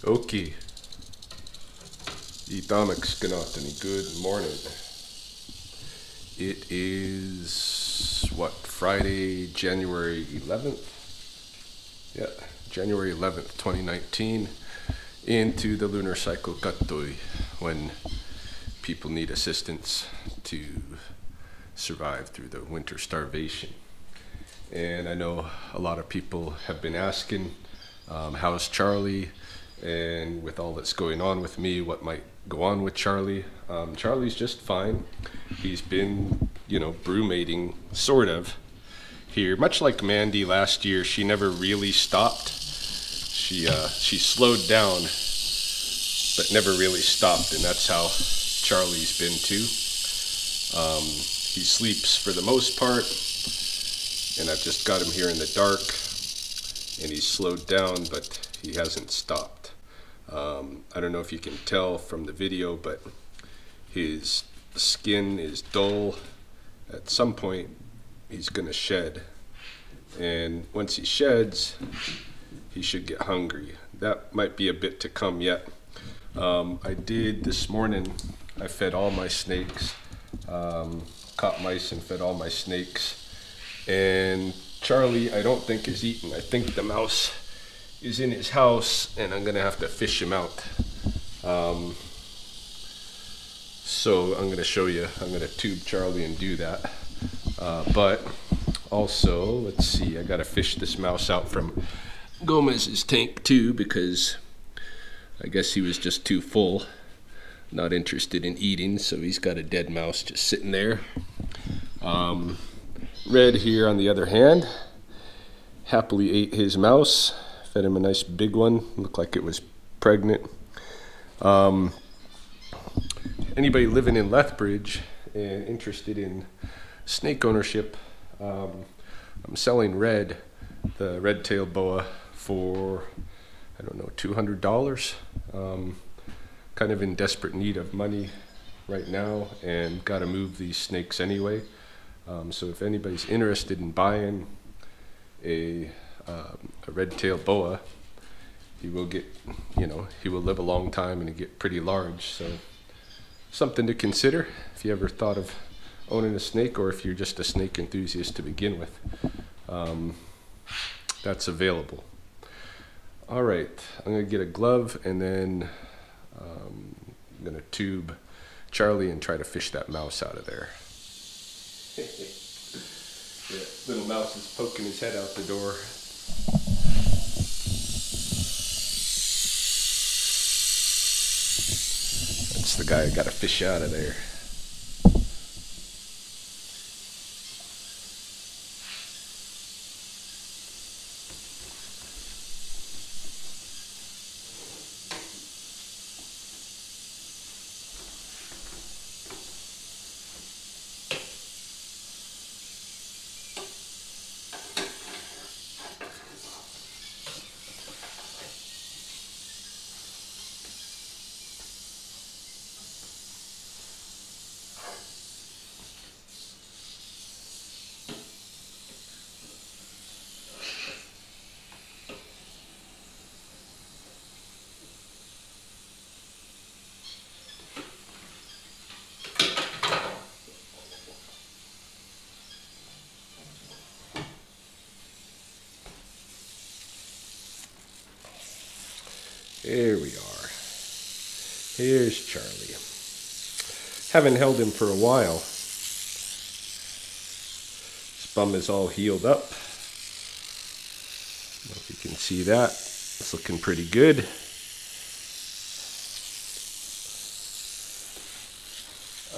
Okay. Itamekskanaatani, good morning. It is, what, Friday, January 11th? Yeah, January 11th, 2019, into the lunar cycle Katoi, when people need assistance to survive through the winter starvation. And I know a lot of people have been asking, how's Charlie? And with all that's going on with me, what might go on with Charlie? Charlie's just fine. He's been, brumating, sort of, here. Much like Mandy last year, she never really stopped. She slowed down, but never really stopped, and that's how Charlie's been too. He sleeps for the most part, and I've just got him here in the dark, and he's slowed down, but he hasn't stopped. I don't know if you can tell from the video, but his skin is dull. At some point, he's going to shed. And once he sheds, he should get hungry. That might be a bit to come yet. I did this morning, I fed all my snakes, caught mice and fed all my snakes. And Charlie, I don't think is eaten. I think the mouse is in his house, and I'm gonna have to fish him out. So I'm gonna show you. I'm gonna tube Charlie and do that. But also, let's see. I gotta fish this mouse out from Gomez's tank too, because I guess he was just too full, not interested in eating. So he's got a dead mouse just sitting there. Red here, on the other hand, happily ate his mouse. Fed him a nice big one. Looked like it was pregnant. Anybody living in Lethbridge and interested in snake ownership, I'm selling Red, the red-tailed boa, for, I don't know, $200. Kind of in desperate need of money right now, and got to move these snakes anyway. So if anybody's interested in buying a red-tailed boa, he will get, he will live a long time and get pretty large. So something to consider if you ever thought of owning a snake, or if you're just a snake enthusiast to begin with. That's available. All right, I'm gonna get a glove, and then I'm gonna tube Charlie and try to fish that mouse out of there. Yeah, little mouse is poking his head out the door. That's the guy I got to fish out of there. There we are. Here's Charlie. Haven't held him for a while. His bum is all healed up. I don't know if you can see that. It's looking pretty good.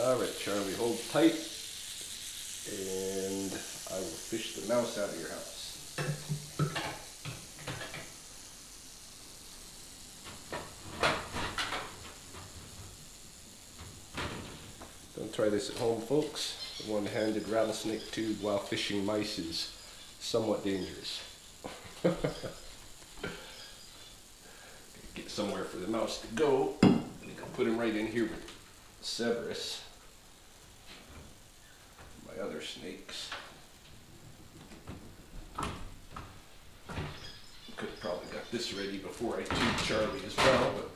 All right, Charlie, hold tight, and I will fish the mouse out of your house. Don't try this at home, folks. The one-handed rattlesnake tube while fishing mice is somewhat dangerous. Get somewhere for the mouse to go. I think I'll put him right in here with Severus, my other snakes. Could Probably got this ready before I tube Charlie as well, but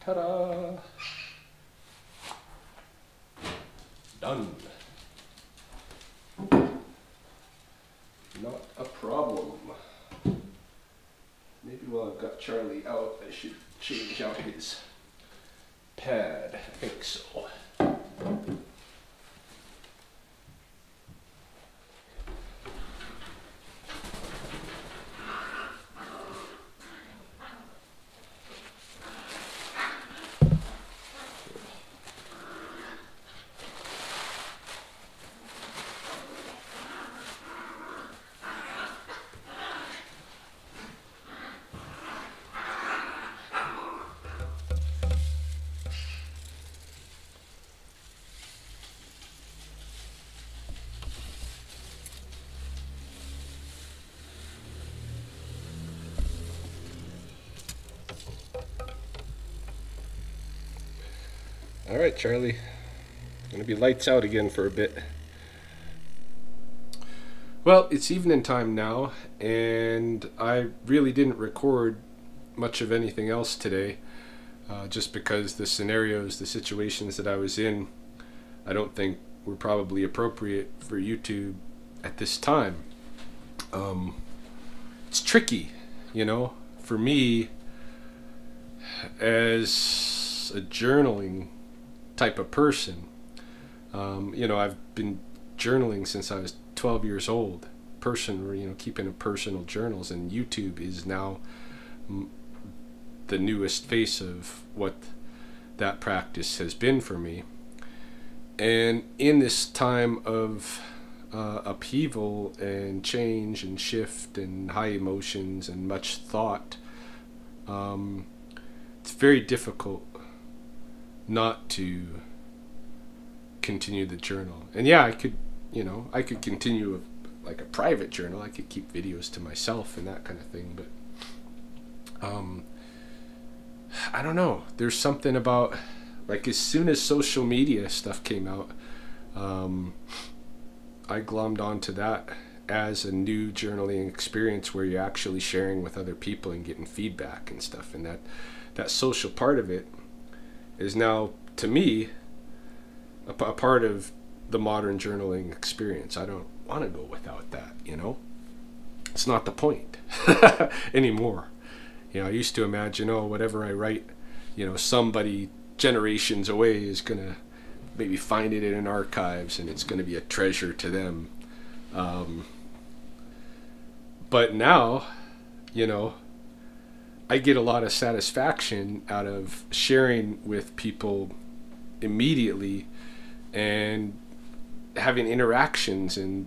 ta-da! Done. Not a problem. Maybe while I've got Charlie out, I should change out his pad. I think so. All right, Charlie. Gonna be lights out again for a bit. Well, it's evening time now, and I really didn't record much of anything else today, just because the scenarios, the situations that I was in, I don't think were probably appropriate for YouTube at this time. It's tricky, you know, for me as a journaling type of person. You know, I've been journaling since I was 12 years old, keeping a personal journals, and YouTube is now the newest face of what that practice has been for me. And in this time of upheaval and change and shift and high emotions and much thought, it's very difficult not to continue the journal. And yeah, I could continue like a private journal. I could keep videos to myself and that kind of thing, but I don't know. There's something about, like, as soon as social media stuff came out, I glommed onto that as a new journaling experience where you're actually sharing with other people and getting feedback and stuff, and that social part of it is now, to me, a part of the modern journaling experience. I don't want to go without that, you know? It's not the point anymore. You know, I used to imagine, whatever I write, you know, somebody generations away is going to maybe find it in an archives and it's going to be a treasure to them. But now, you know, I get a lot of satisfaction out of sharing with people immediately and having interactions, and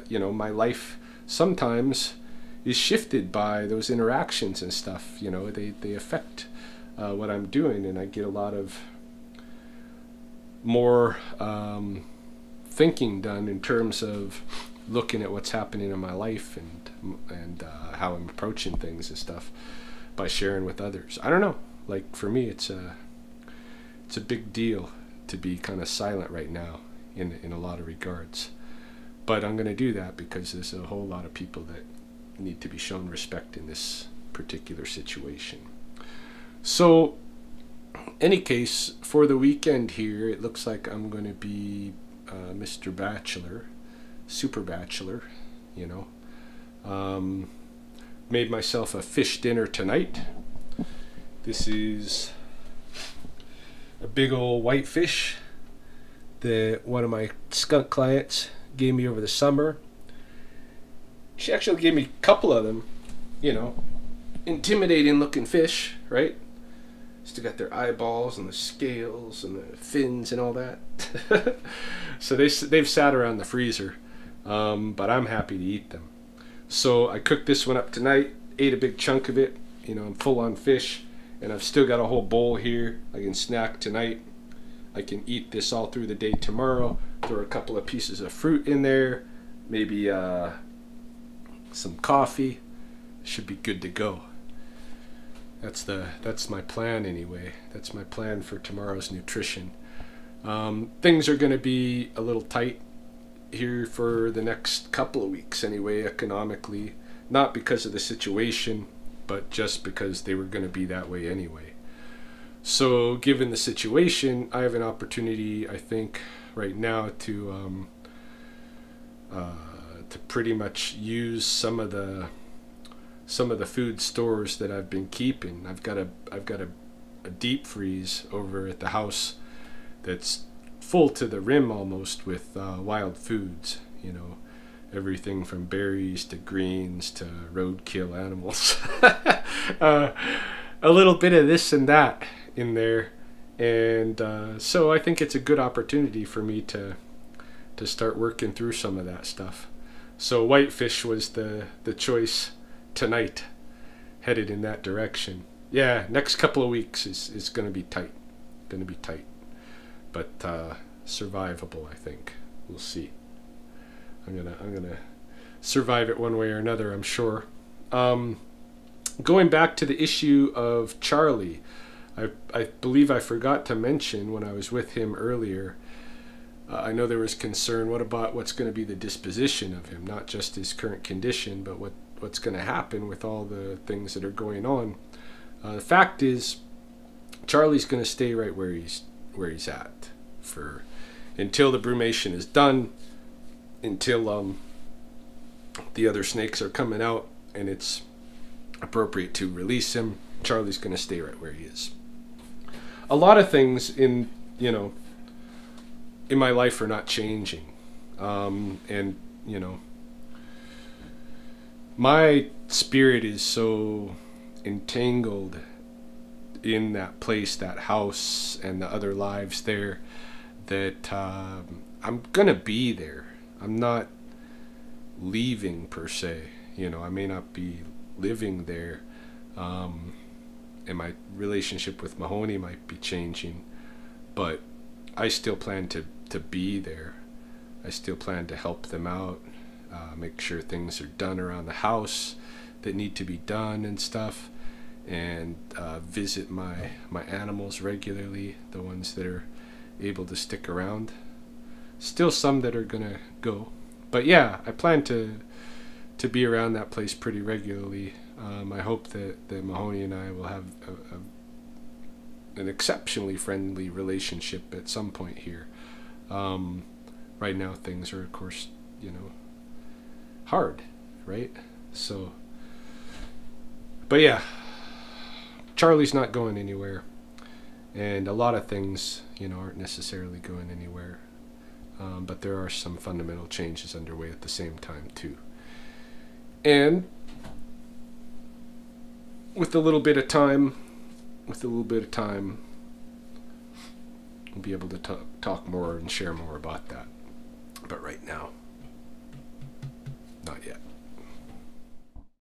you know, my life sometimes is shifted by those interactions and stuff. You know, they affect what I'm doing, and I get a lot of more thinking done in terms of looking at what's happening in my life and how I'm approaching things and stuff by sharing with others. I don't know, like, for me it's a big deal to be kind of silent right now in a lot of regards, but I'm going to do that because there's a whole lot of people that need to be shown respect in this particular situation. So any case, for the weekend here, it looks like I'm going to be Mr. Bachelor, super bachelor, you know. Made myself a fish dinner tonight. This is a big old white fish that one of my skunk clients gave me over the summer. She actually gave me a couple of them, you know, intimidating looking fish, right? Still got their eyeballs and the scales and the fins and all that. So they've sat around the freezer, but I'm happy to eat them. So I cooked this one up tonight, ate a big chunk of it. You know, I'm full on fish, and I've still got a whole bowl here I can snack tonight. I can eat this all through the day tomorrow. Throw a couple of pieces of fruit in there, maybe some coffee. Should be good to go. That's my plan anyway. That's my plan for tomorrow's nutrition. Things are going to be a little tight here for the next couple of weeks anyway, economically. Not because of the situation, but just because they were going to be that way anyway. So given the situation, I have an opportunity, I think, right now to pretty much use some of the food stores that I've been keeping. I've got a deep freeze over at the house that's full to the rim almost with wild foods, you know, everything from berries to greens to roadkill animals. A little bit of this and that in there, and so I think it's a good opportunity for me to start working through some of that stuff. So whitefish was the choice tonight, headed in that direction. Yeah, next couple of weeks is going to be tight. But survivable, I think. We'll see. I'm gonna survive it one way or another, I'm sure. Going back to the issue of Charlie, I believe I forgot to mention when I was with him earlier. I know there was concern. What about what's going to be the disposition of him? Not just his current condition, but what's going to happen with all the things that are going on. The fact is, Charlie's going to stay right where he's at until the brumation is done, until the other snakes are coming out and it's appropriate to release him. Charlie's going to stay right where he is. A lot of things in my life are not changing, and my spirit is so entangled in that place, that house, and the other lives there, that I'm gonna be there. I'm not leaving per se. I may not be living there, and my relationship with Mahoney might be changing, but I still plan to be there. I still plan to help them out, make sure things are done around the house that need to be done and stuff, and visit my animals regularly, the ones that are able to stick around. Still some that are gonna go, but yeah, I plan to be around that place pretty regularly. I hope that Mahoney and I will have an exceptionally friendly relationship at some point here. Right now things are, of course, hard, right? So, but yeah, Charlie's not going anywhere, and a lot of things, aren't necessarily going anywhere, but there are some fundamental changes underway at the same time too. And with a little bit of time, we'll be able to talk more and share more about that. But right now,